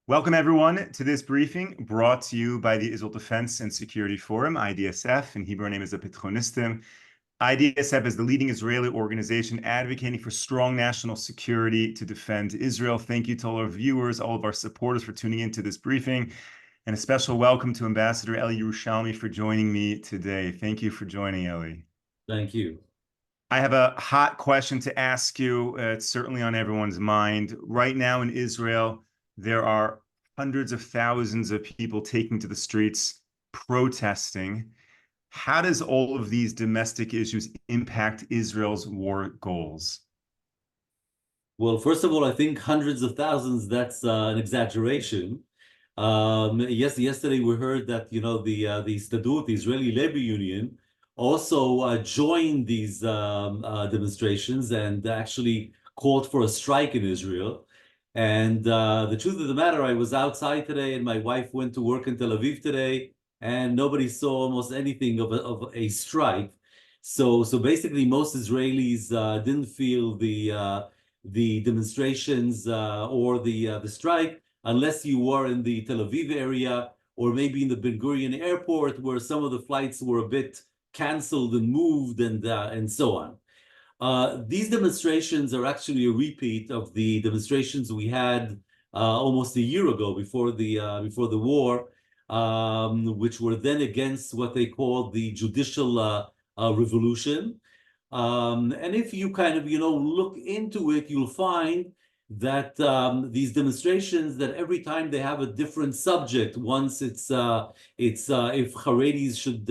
Welcome, everyone, to this briefing brought to you by the Israel Defense and Security Forum, IDSF. In Hebrew, name is a Petronistim. IDSF is the leading Israeli organization advocating for strong national security to defend Israel. Thank you to all our viewers, all of our supporters for tuning into this briefing. And a special welcome to Ambassador Eli Yerushalmi for joining me today. Thank you for joining, Eli. Thank you. I have a hot question to ask you. It's certainly on everyone's mind. Right now in Israel, there are hundreds of thousands of people taking to the streets protesting. How does all of these domestic issues impact Israel's war goals? Well, first of all, I think hundreds of thousands, that's an exaggeration. Yesterday we heard that, the Stadut, the Israeli Labor Union, also joined these demonstrations and actually called for a strike in Israel. And the truth of the matter, I was outside today and my wife went to work in Tel Aviv today and nobody saw almost anything of a strike. So basically most Israelis didn't feel the demonstrations or the strike unless you were in the Tel Aviv area or maybe in the Ben Gurion airport where some of the flights were a bit canceled and moved and so on. These demonstrations are actually a repeat of the demonstrations we had almost a year ago before the war, which were then against what they called the judicial revolution. And if you kind of, look into it, you'll find that these demonstrations, that every time they have a different subject. Once it's if Haredis should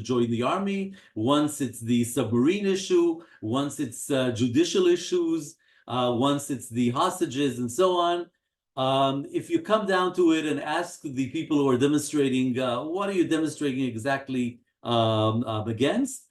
join the army. Once it's the submarine issue. Once it's judicial issues. Once it's the hostages and so on. If you come down to it and ask the people who are demonstrating, what are you demonstrating exactly against?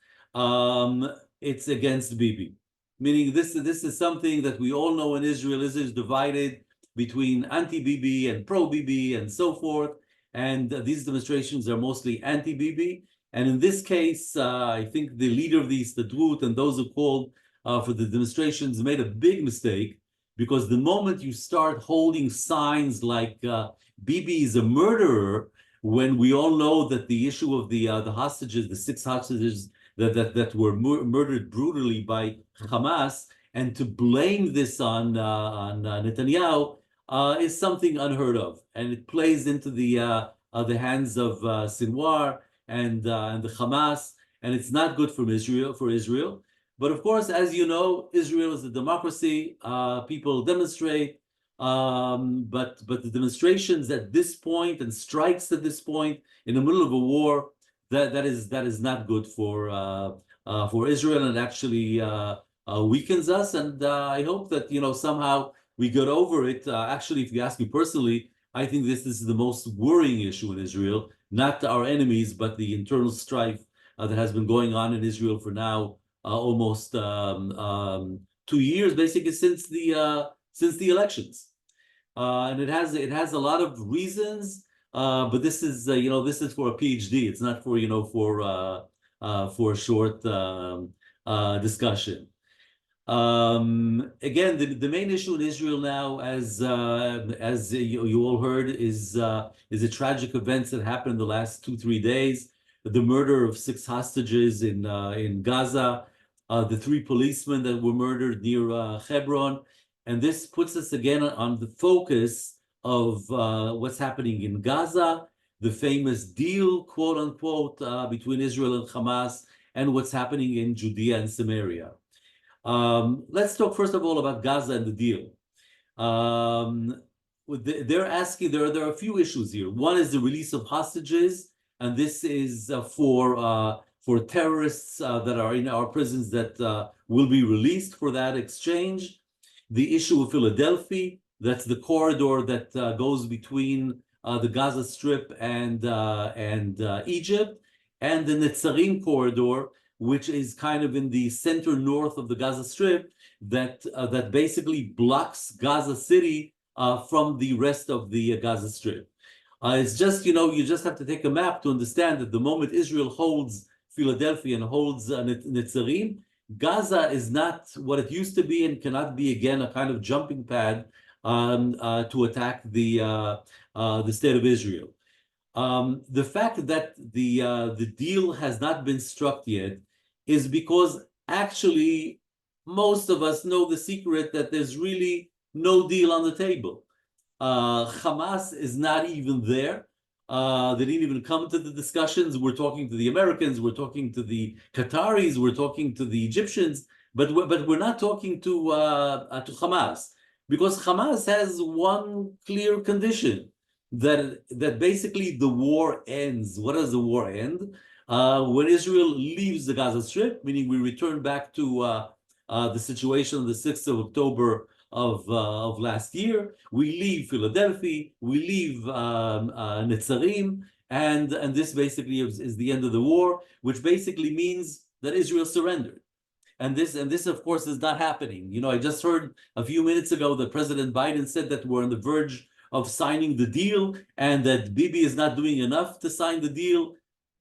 It's against Bibi. Meaning this is something that we all know in Israel. Israel is divided between anti-Bibi and pro-Bibi and so forth. And these demonstrations are mostly anti-Bibi. And in this case, I think the leader of the Stadut and those who called for the demonstrations made a big mistake, because the moment you start holding signs like Bibi is a murderer, when we all know that the issue of the hostages, the 6 hostages that were murdered brutally by Hamas, and to blame this on Netanyahu is something unheard of, and it plays into the hands of Sinwar and the Hamas, and it's not good for Israel. But of course, as you know, Israel is a democracy. People demonstrate, but the demonstrations at this point and strikes at this point in the middle of a war, that is not good for Israel, and actually weakens us. And I hope that somehow we get over it. Actually, if you ask me personally, I think this is the most worrying issue in Israel, not our enemies, but the internal strife that has been going on in Israel for now almost 2 years, basically since the elections, and it has a lot of reasons. But this is this is for a PhD. It's not for for a short discussion. Again, the main issue in Israel now, as you all heard, is the tragic events that happened in the last 2-3 days. The murder of 6 hostages in Gaza, the 3 policemen that were murdered near Hebron, and this puts us again on the focus of what's happening in Gaza, the famous deal, quote unquote, between Israel and Hamas, and what's happening in Judea and Samaria. Let's talk first of all about Gaza and the deal. They're asking, there are a few issues here. One is the release of hostages, and this is for terrorists that are in our prisons that will be released for that exchange. The issue of Philadelphia, that's the corridor that goes between the Gaza Strip and Egypt, and the Netzarim corridor, which is kind of in the center north of the Gaza Strip, that basically blocks Gaza City from the rest of the Gaza Strip. It's just, you just have to take a map to understand that the moment Israel holds Philadelphia and holds Netzarim, Gaza is not what it used to be and cannot be again a kind of jumping pad to attack the state of Israel. The fact that the deal has not been struck yet is because actually most of us know the secret that there's really no deal on the table. Hamas is not even there. They didn't even come to the discussions. We're talking to the Americans, we're talking to the Qataris, we're talking to the Egyptians, but we're not talking to Hamas, because Hamas has one clear condition, that basically the war ends. What does the war end? When Israel leaves the Gaza Strip, meaning we return back to the situation on the 6th of October of last year. We leave Philadelphia, we leave Netzarim, and this basically is the end of the war, which basically means that Israel surrendered. And this of course is not happening. I just heard a few minutes ago that President Biden said that we're on the verge of signing the deal, and that Bibi is not doing enough to sign the deal.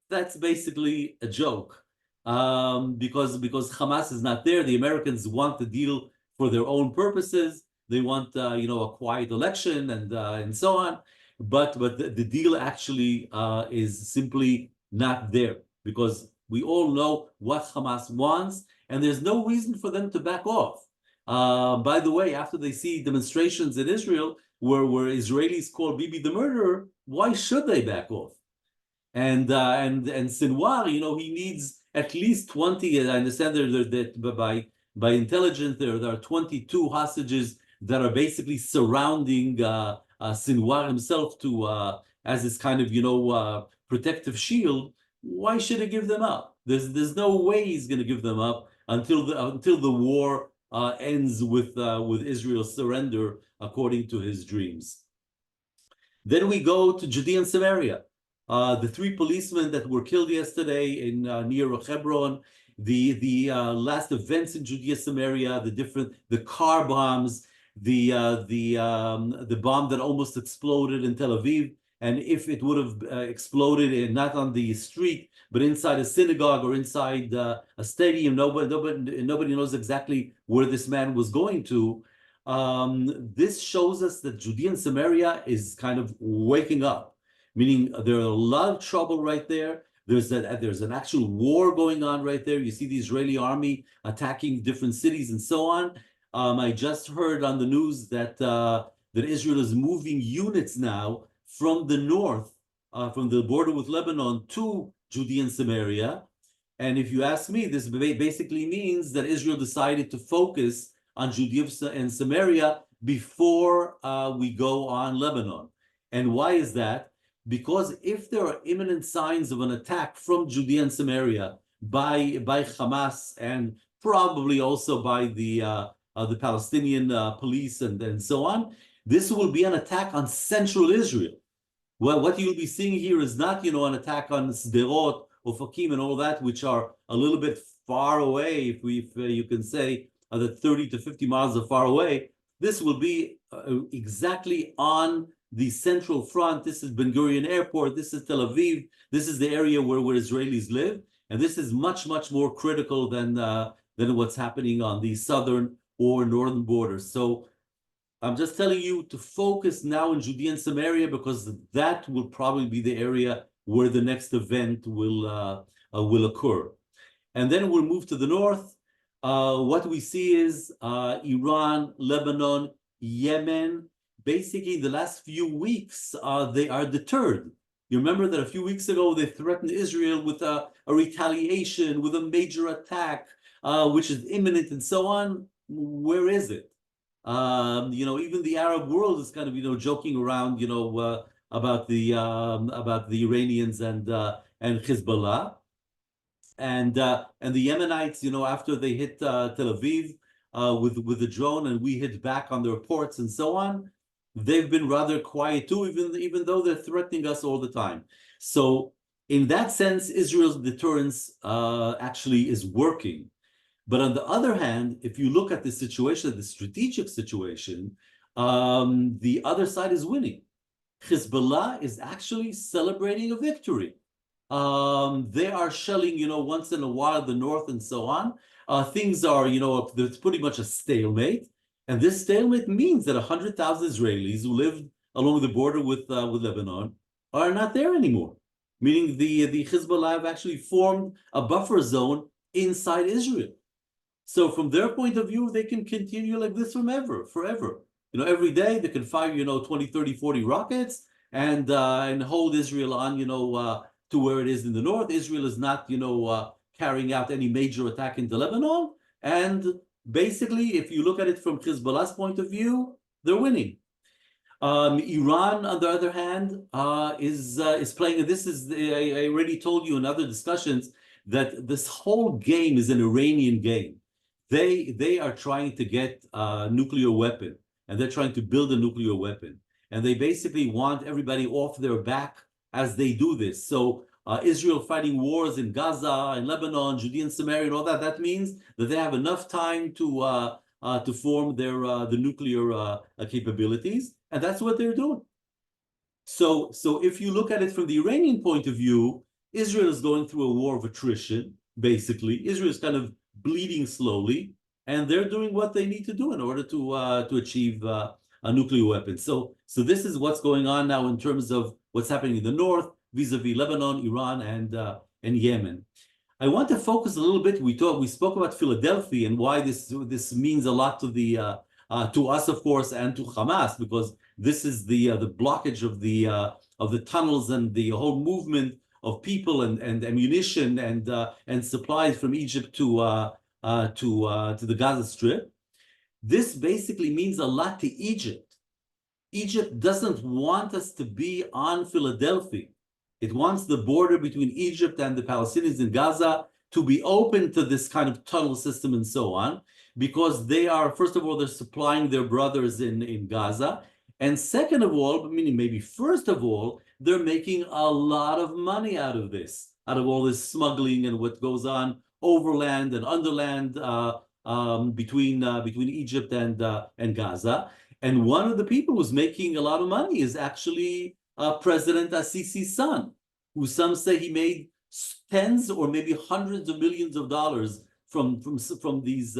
That's basically a joke, because Hamas is not there. The Americans want the deal for their own purposes. They want a quiet election and so on. But the deal actually is simply not there, because we all know what Hamas wants, and there's no reason for them to back off. By the way, after they see demonstrations in Israel where Israelis call Bibi the murderer, why should they back off? And Sinwar, he needs at least 20. I understand that by intelligence there are 22 hostages that are basically surrounding Sinwar himself as this kind of protective shield. Why should he give them up? There's no way he's going to give them up until the war ends with Israel's surrender according to his dreams. Then we go to Judea and Samaria. The 3 policemen that were killed yesterday in near Hebron, the last events in Judea Samaria, the car bombs, the bomb that almost exploded in Tel Aviv, and if it would have exploded not on the street but inside a synagogue or inside a stadium, nobody knows exactly where this man was going to. This shows us that Judea and Samaria is kind of waking up, meaning there's a lot of trouble right there. There's an actual war going on right there. You see the Israeli army attacking different cities and so on. I just heard on the news that Israel is moving units now from the north, from the border with Lebanon to Judea and Samaria. And if you ask me, this basically means that Israel decided to focus on Judea and Samaria before we go on Lebanon. And why is that? Because if there are imminent signs of an attack from Judea and Samaria by Hamas, and probably also by the Palestinian police and so on, this will be an attack on central Israel. Well, what you'll be seeing here is not, an attack on Sderot, Ofakim, and all that, which are a little bit far away, if you can say that 30 to 50 miles are far away. This will be exactly on the central front. This is Ben Gurion Airport. This is Tel Aviv. This is the area where Israelis live, and this is much more critical than what's happening on the southern or northern borders. So I'm just telling you to focus now in Judea and Samaria, because that will probably be the area where the next event will occur. And then we'll move to the north. What we see is Iran, Lebanon, Yemen. Basically, in the last few weeks, they are deterred. You remember that a few weeks ago, they threatened Israel with a retaliation, with a major attack, which is imminent and so on. Where is it? Even the Arab world is kind of, joking around, about the Iranians and Hezbollah. And the Yemenites, after they hit Tel Aviv with the drone, and we hit back on their ports and so on, they've been rather quiet too, even though they're threatening us all the time. So in that sense, Israel's deterrence actually is working. But on the other hand, if you look at the situation, the strategic situation, the other side is winning. Hezbollah is actually celebrating a victory. They are shelling, once in a while the north and so on. Things are, there's pretty much a stalemate. And this stalemate means that 100,000 Israelis who lived along the border with Lebanon are not there anymore, meaning the Hezbollah have actually formed a buffer zone inside Israel. So from their point of view, they can continue like this forever. Every day they can fire, 20, 30, 40 rockets and hold Israel on, to where it is in the north. Israel is not, carrying out any major attack into Lebanon. And basically, if you look at it from Hezbollah's point of view, they're winning. Iran, on the other hand, is playing. This is I already told you in other discussions that this whole game is an Iranian game. They are trying to get a nuclear weapon, and they're trying to build a nuclear weapon, and they basically want everybody off their back as they do this. So Israel fighting wars in Gaza, in Lebanon, Judea Samaria, and all that. That means that they have enough time to form their the nuclear capabilities, and that's what they're doing. So if you look at it from the Iranian point of view, Israel is going through a war of attrition. Basically, Israel is kind of bleeding slowly, and they're doing what they need to do in order to achieve a nuclear weapon. So this is what's going on now in terms of what's happening in the north vis-a-vis Lebanon, Iran, and Yemen. I want to focus a little bit. We spoke about Philadelphia and why this means a lot to us, of course, and to Hamas, because this is the blockage of the tunnels and the whole movement of people and ammunition and supplies from Egypt to the Gaza Strip. This basically means a lot to Egypt. Egypt doesn't want us to be on Philadelphia. It wants the border between Egypt and the Palestinians in Gaza to be open to this kind of tunnel system and so on, because they are, first of all, they're supplying their brothers in Gaza. And second of all, meaning maybe first of all, they're making a lot of money out of this, out of all this smuggling and what goes on overland and underland between Egypt and Gaza. And one of the people who's making a lot of money is actually President Assisi's son, who some say he made tens or maybe hundreds of millions of dollars from these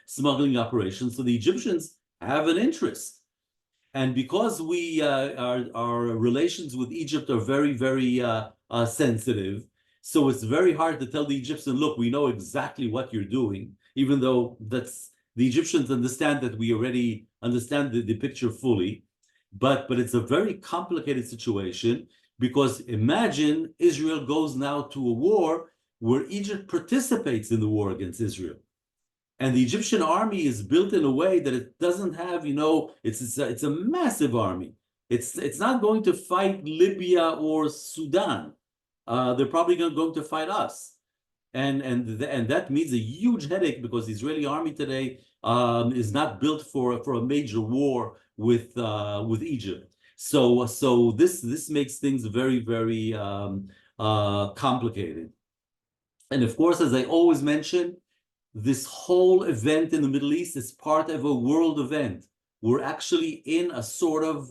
smuggling operations. So the Egyptians have an interest. And because our relations with Egypt are very, very sensitive, so it's very hard to tell the Egyptians, look, we know exactly what you're doing, even though the Egyptians understand that we already understand the picture fully. But it's a very complicated situation, because imagine Israel goes now to a war where Egypt participates in the war against Israel. And the Egyptian army is built in a way that it doesn't have, it's a massive army. It's not going to fight Libya or Sudan. They're probably going to fight us. And that means a huge headache, because the Israeli army today is not built for a major war with Egypt. So this makes things very, very complicated. And of course, as I always mention, this whole event in the Middle East is part of a world event. We're actually in a sort of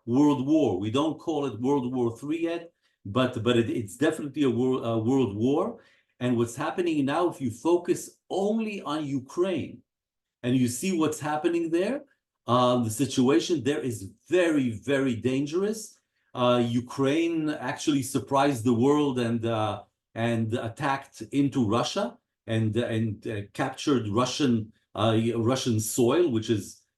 world war. We don't call it World War III yet, but it's definitely a world war. And what's happening now, if you focus only on Ukraine and you see what's happening there, the situation there is very, very dangerous. Ukraine actually surprised the world and attacked into Russia and captured Russian soil, which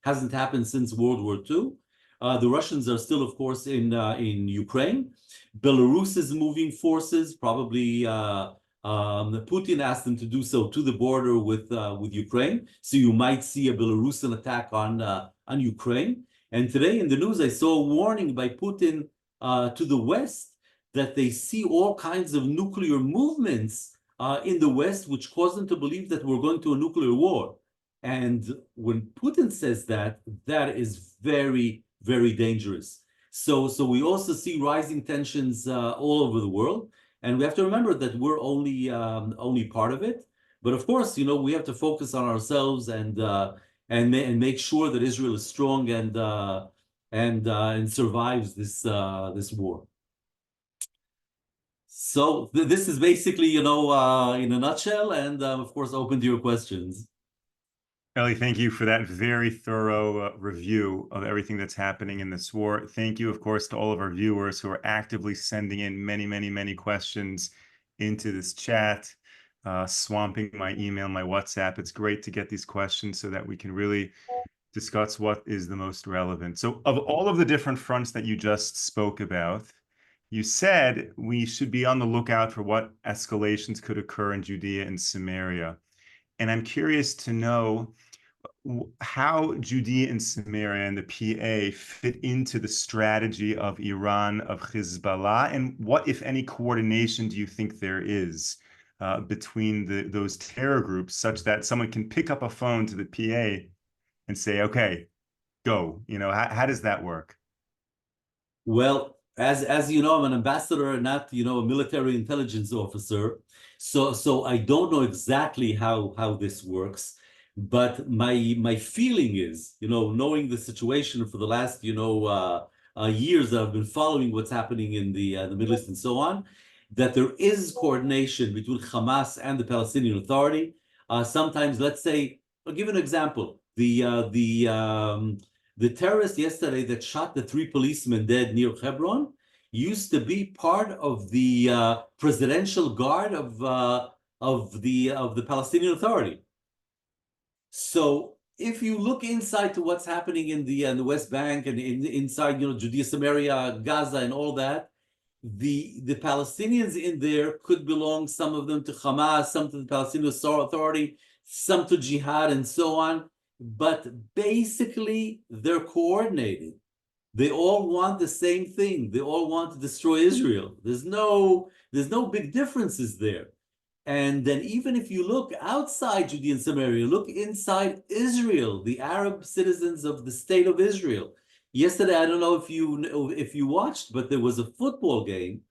hasn't happened since World War II. The Russians are still, of course, in Ukraine. Belarus is moving forces. Probably Putin asked them to do so to the border with Ukraine. So you might see a Belarusian attack on Ukraine. And today in the news, I saw a warning by Putin to the West that they see all kinds of nuclear movements in the West, which cause them to believe that we're going to a nuclear war. And when Putin says that, that is very, very dangerous. So we also see rising tensions all over the world. And we have to remember that we're only part of it. But of course, we have to focus on ourselves and make sure that Israel is strong and survives this war. So this is basically, in a nutshell, and of course, open to your questions. Eli, thank you for that very thorough review of everything that's happening in this war. Thank you, of course, to all of our viewers who are actively sending in many, many, many questions into this chat, swamping my email, my WhatsApp. It's great to get these questions so that we can really discuss what is the most relevant. So, of all of the different fronts that you just spoke about, you said we should be on the lookout for what escalations could occur in Judea and Samaria. And I'm curious to know how Judea and Samaria and the PA fit into the strategy of Iran, of Hezbollah, and what, if any, coordination do you think there is between those terror groups, such that someone can pick up a phone to the PA and say, okay, go? How does that work? Well, as you know, I'm an ambassador, not a military intelligence officer. So I don't know exactly how this works, but my feeling is, knowing the situation for the last years that I've been following what's happening in the Middle East and so on, that there is coordination between Hamas and the Palestinian Authority. Sometimes, let's say, I'll give an example. The terrorist yesterday that shot the 3 policemen dead near Hebron used to be part of the presidential guard of the Palestinian Authority. So if you look inside to what's happening in the West Bank and inside Judea Samaria, Gaza, and all that, the Palestinians in there could belong, some of them to Hamas, some to the Palestinian Authority, some to jihad, and so on. But basically, they're coordinated. They all want the same thing. They all want to destroy Israel. There's no big differences there. And then even if you look outside Judea and Samaria, look inside Israel, the Arab citizens of the state of Israel. Yesterday, I don't know if you watched, but there was a football game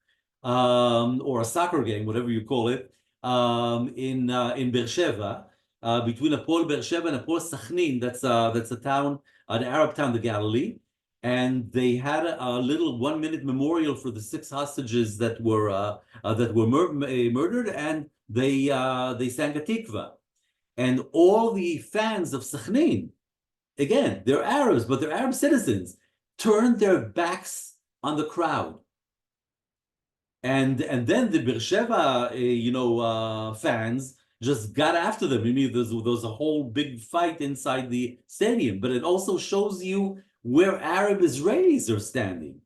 or a soccer game, whatever you call it, in Beersheba. Between Apol Beersheba and Apol Sachnin, that's a town, an Arab town, the Galilee, and they had a little 1-minute memorial for the 6 hostages that were murdered, and they sang a tikva, and all the fans of Sachnin, again, they're Arabs, but they're Arab citizens, turned their backs on the crowd. And then the Beersheba, fans just got after them. I mean, there was a whole big fight inside the stadium, but it also shows you where Arab Israelis are standing.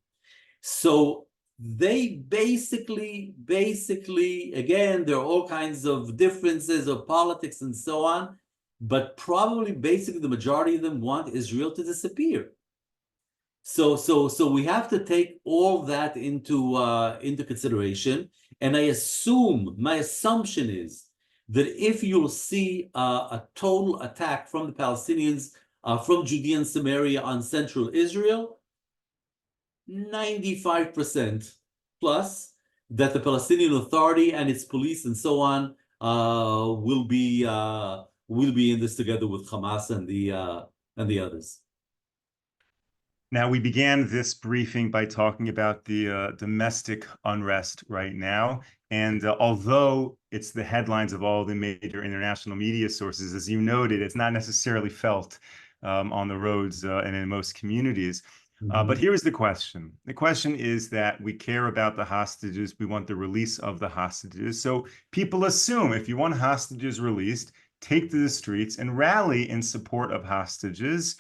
So they basically, again, there are all kinds of differences of politics and so on, but probably basically the majority of them want Israel to disappear. So we have to take all that into consideration. And my assumption is that if you'll see a total attack from the Palestinians, from Judea and Samaria on central Israel, 95% plus that the Palestinian Authority and its police and so on will be in this together with Hamas and the others. Now, we began this briefing by talking about the domestic unrest right now. And although it's the headlines of all the major international media sources, as you noted, it's not necessarily felt on the roads and in most communities. But here is the question. The question is that we care about the hostages. We want the release of the hostages. So people assume if you want hostages released, take to the streets and rally in support of hostages.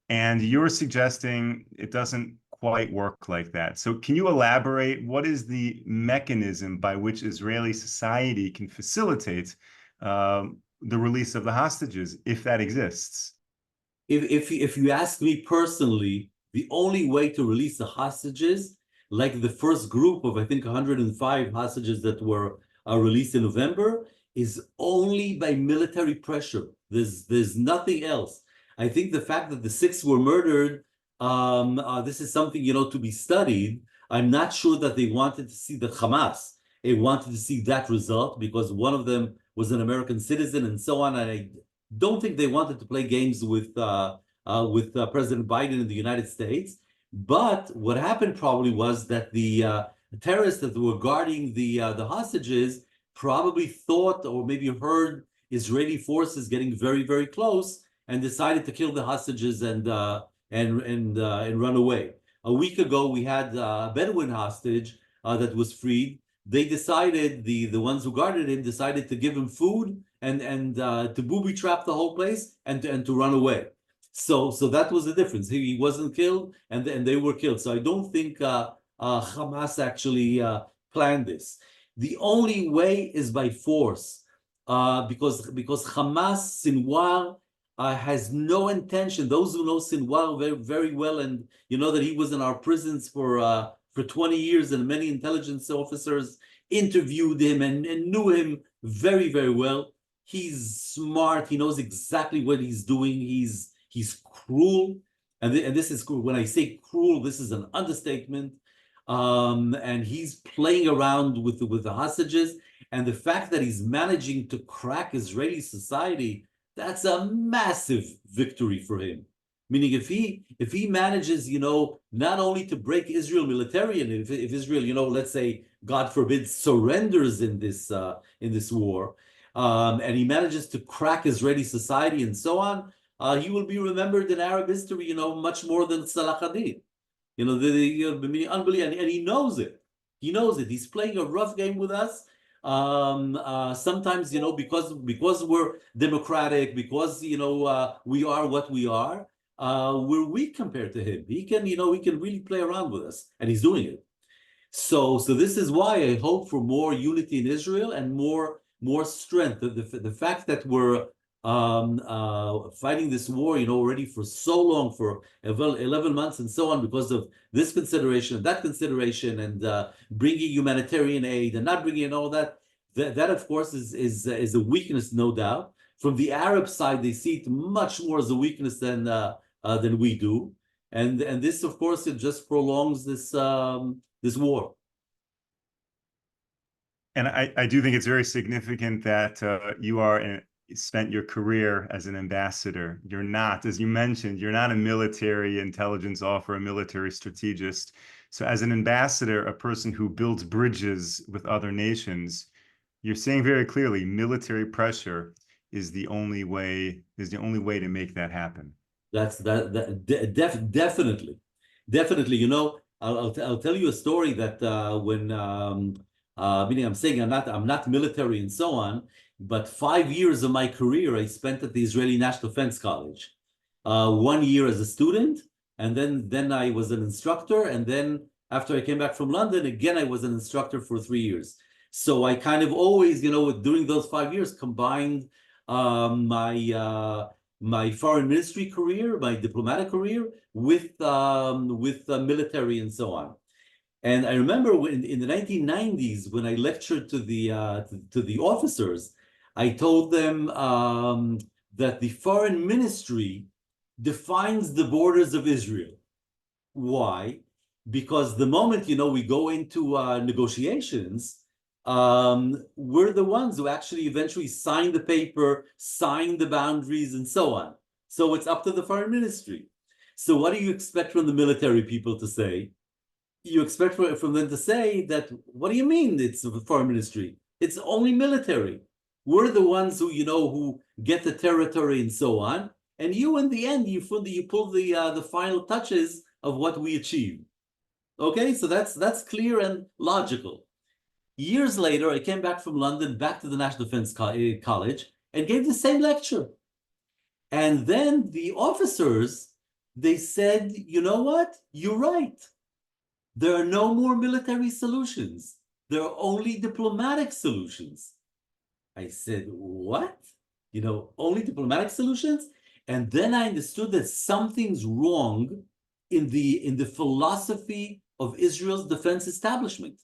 And you're suggesting it doesn't quite work like that. So can you elaborate? What is the mechanism by which Israeli society can facilitate the release of the hostages, if that exists? If you ask me personally, the only way to release the hostages, like the first group of, I think, 105 hostages that were released in November, is only by military pressure. There's nothing else. I think the fact that the 6 were murdered, this is something, to be studied. I'm not sure that they wanted to see the Hamas. They wanted to see that result because one of them was an American citizen and so on. And I don't think they wanted to play games with President Biden in the United States. But what happened probably was that the terrorists that were guarding the hostages probably thought or maybe heard Israeli forces getting very, very close, and decided to kill the hostages and run away. A week ago, we had a Bedouin hostage that was freed. They decided, the ones who guarded him decided to give him food and to booby trap the whole place and to run away. So that was the difference. He wasn't killed, and they were killed. So I don't think Hamas actually planned this. The only way is by force, because Hamas, Sinwar, has no intention. Those who know Sinwar very, very well, and you know that he was in our prisons for 20 years, and many intelligence officers interviewed him and knew him very, very well. He's smart. He knows exactly what he's doing. He's cruel, and this is cruel. When I say cruel, this is an understatement. And he's playing around with the hostages, and the fact that he's managing to crack Israeli society, that's a massive victory for him. Meaning, if he manages, not only to break Israel militarily, and if Israel, let's say, God forbid, surrenders in this war, and he manages to crack Israeli society and so on, he will be remembered in Arab history, much more than Salah ad-Din. Unbelievable, and he knows it. He knows it. He's playing a rough game with us. Sometimes, because we're democratic, because we are what we are, we're weak compared to him. He can really play around with us, and he's doing it. So this is why I hope for more unity in Israel and more strength. The fact that we're fighting this war, already for so long, for 11 months and so on, because of this consideration and that consideration, and bringing humanitarian aid and not bringing in all that of course is a weakness, no doubt. From the Arab side, they see it much more as a weakness than we do, and this, of course, it just prolongs this war. And I do think it's very significant that you spent your career as an ambassador. You're not, as you mentioned, you're not a military intelligence officer, a military strategist. So as an ambassador, a person who builds bridges with other nations, you're saying very clearly military pressure is the only way to make that happen. Definitely. I'll tell you a story that when meaning I'm saying I'm not military and so on, but 5 years of my career I spent at the Israeli National Defense College. 1 year as a student, and then I was an instructor, and then after I came back from London, again I was an instructor for 3 years. So I kind of always, during those 5 years, combined my foreign ministry career, my diplomatic career, with military and so on. And I remember in the 1990s, when I lectured to the officers, I told them that the foreign ministry defines the borders of Israel. Why? Because the moment we go into negotiations, we're the ones who actually eventually sign the paper, sign the boundaries, and so on. So it's up to the foreign ministry. So what do you expect from the military people to say? You expect from them to say that, what do you mean it's the foreign ministry? It's only military. We're the ones who get the territory and so on. And you, in the end, you pull the final touches of what we achieve. Okay, so that's clear and logical. Years later, I came back from London, back to the National Defense College, and gave the same lecture. And then the officers, they said, you know what? You're right. There are no more military solutions. There are only diplomatic solutions. I said, what? Only diplomatic solutions? And then I understood that something's wrong in the philosophy of Israel's defense establishment.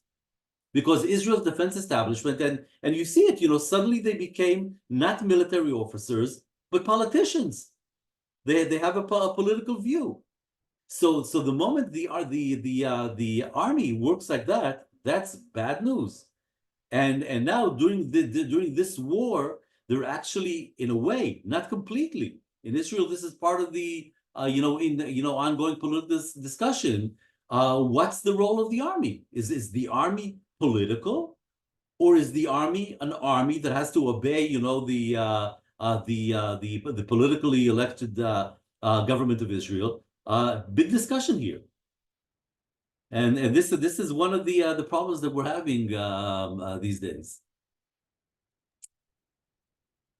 Because Israel's defense establishment, and you see it, suddenly they became not military officers, but politicians. They have a political view. So the moment the army works like that, that's bad news. And now during this war, they're actually, in a way, not completely. In Israel, this is part of the ongoing political discussion. What's the role of the army? Is the army political, or is the army an army that has to obey the politically elected government of Israel. Big discussion here. And this is one of the problems that we're having these days.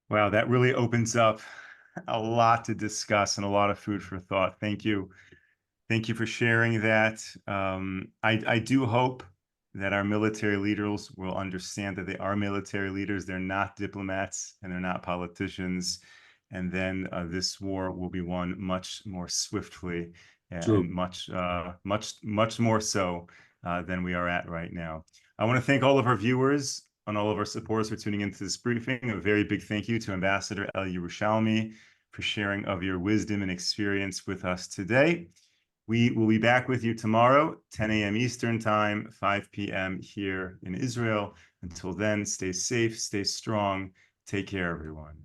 Wow, that really opens up a lot to discuss and a lot of food for thought. Thank you. Thank you for sharing that. I do hope that our military leaders will understand that they are military leaders. They're not diplomats and they're not politicians. And then this war will be won much more swiftly and much more so than we are at right now. I want to thank all of our viewers and all of our supporters for tuning into this briefing. A very big thank you to Ambassador Eli Yerushalmi for sharing of your wisdom and experience with us today. We will be back with you tomorrow, 10 a.m. Eastern Time, 5 p.m. here in Israel. Until then, stay safe, stay strong. Take care, everyone.